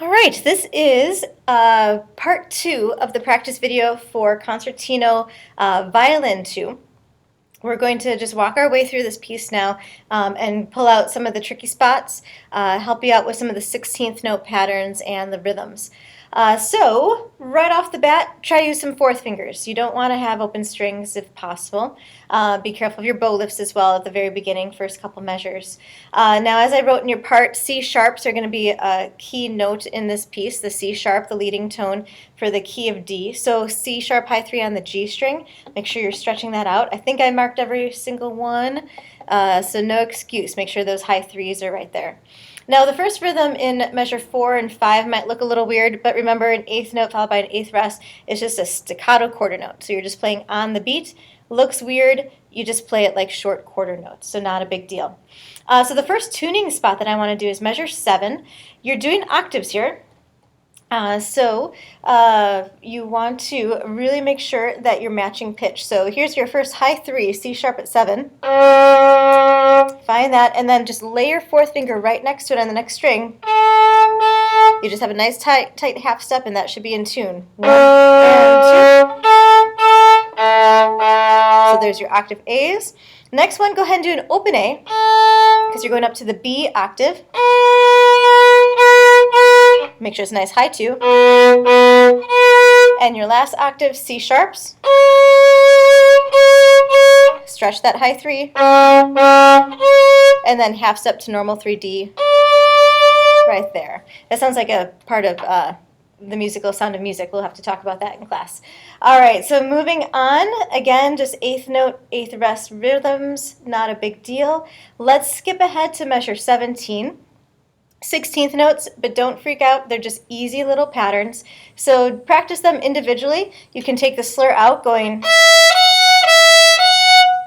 All right, this is part 2 of the practice video for Concertino Violin 2. We're going to just walk our way through this piece now and pull out some of the tricky spots, help you out with some of the 16th note patterns and the rhythms. So right off the bat, try to use some fourth fingers. You don't want to have open strings if possible. Be careful of your bow lifts as well at the very beginning, first couple measures. Now, as I wrote in your part, C sharps are going to be a key note in this piece, the C sharp, the leading tone for the key of D. So C sharp high 3 on the G string. Make sure you're stretching that out. I think I marked every single one, so no excuse. Make sure those high 3s are right there. Now, the first rhythm in measure 4 and 5 might look a little weird, but remember an eighth note followed by an eighth rest is just a staccato quarter note. So you're just playing on the beat. Looks weird, you just play it like short quarter notes, so not a big deal. So the first tuning spot that I want to do is measure 7. You're doing octaves here. You want to really make sure that you're matching pitch. So here's your first high 3, C sharp at 7. Find that, and then just lay your fourth finger right next to it on the next string. You just have a nice tight half step, and that should be in tune. 1 and 2. So there's your octave A's. Next one, go ahead and do an open A, because you're going up to the B octave. Make sure it's a nice high 2. And your last octave, C sharps. Stretch that high 3. And then half step to normal 3D right there. That sounds like a part of the musical Sound of Music. We'll have to talk about that in class. All right, so moving on. Again, just eighth note, eighth rest rhythms, not a big deal. Let's skip ahead to measure 17. 16th notes, but don't freak out. They're just easy little patterns. So practice them individually. You can take the slur out going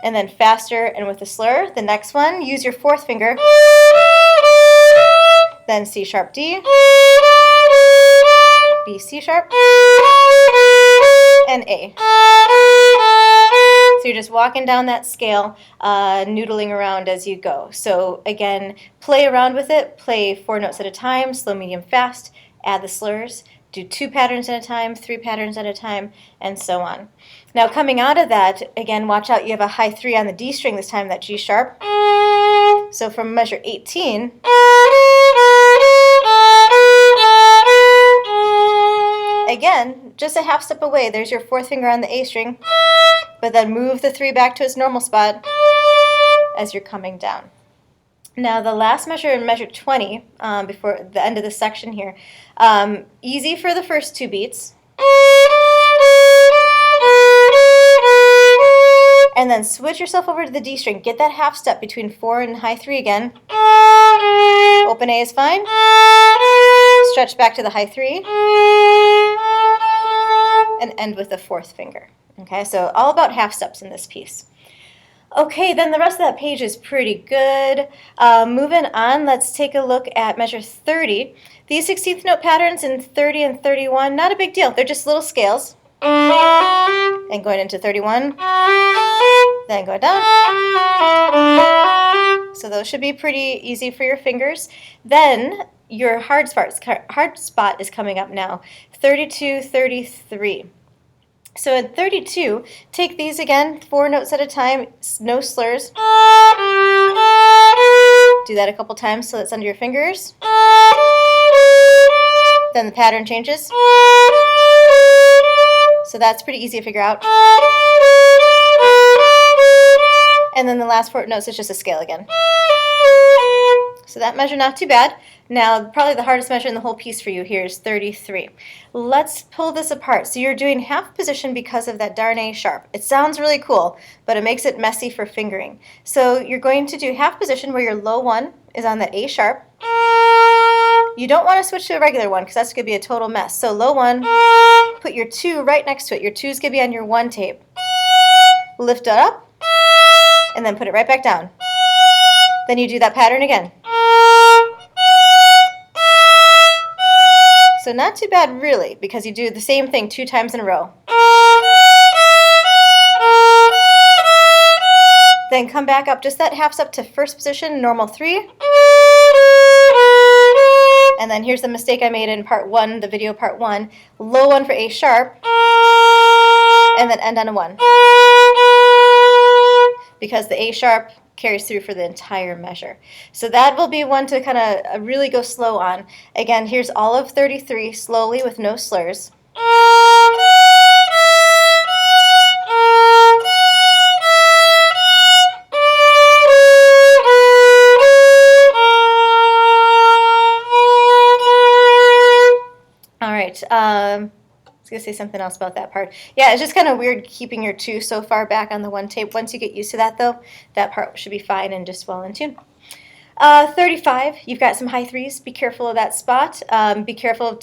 and then faster and with the slur. The next one, use your fourth finger. Then C sharp D, B C sharp, and A. So you're just walking down that scale, noodling around as you go. So again, play around with it. Play 4 notes at a time, slow, medium, fast. Add the slurs. Do 2 patterns at a time, 3 patterns at a time, and so on. Now coming out of that, again, watch out. You have a high 3 on the D string this time, that G sharp. So from measure 18, again, just a half step away. There's your fourth finger on the A string, but then move the 3 back to its normal spot as you're coming down. Now the last measure in measure 20, before the end of this section here, easy for the first 2 beats. And then switch yourself over to the D string. Get that half step between 4 and high 3 again. Open A is fine. Stretch back to the high 3. And end with the fourth finger. Okay, so all about half steps in this piece. Okay, then the rest of that page is pretty good. Moving on, let's take a look at measure 30. These 16th note patterns in 30 and 31, not a big deal. They're just little scales. And going into 31, then going down. So those should be pretty easy for your fingers. Then your hard spot is coming up now, 32, 33. So at 32, take these again, 4 notes at a time, no slurs. Do that a couple times so it's under your fingers. Then the pattern changes. So that's pretty easy to figure out. And then the last 4 notes is just a scale again. So that measure, not too bad. Now, probably the hardest measure in the whole piece for you here is 33. Let's pull this apart. So you're doing half position because of that darn A sharp. It sounds really cool, but it makes it messy for fingering. So you're going to do half position where your low 1 is on the A sharp. You don't want to switch to a regular one because that's going to be a total mess. So low 1, put your 2 right next to it. Your 2 is going to be on your 1 tape. Lift it up, and then put it right back down. Then you do that pattern again. So not too bad really, because you do the same thing 2 times in a row. Then come back up just that half step to first position, normal 3. And then here's the mistake I made in part 1, the video part 1. Low 1 for A sharp, and then end on a 1. Because the A sharp carries through for the entire measure. So that will be one to kind of really go slow on. Again, here's all of 33 slowly with no slurs. All right. I was going to say something else about that part. Yeah, it's just kind of weird keeping your 2 so far back on the 1 tape. Once you get used to that, though, that part should be fine and just well in tune. 35, you've got some high 3s. Be careful of that spot. Be careful of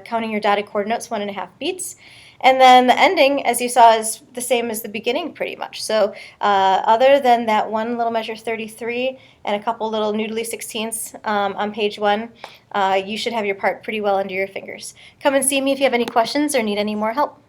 counting your dotted chord notes, 1.5 beats. And then the ending, as you saw, is the same as the beginning pretty much. So other than that one little measure 33 and a couple little noodly 16ths on page 1, you should have your part pretty well under your fingers. Come and see me if you have any questions or need any more help.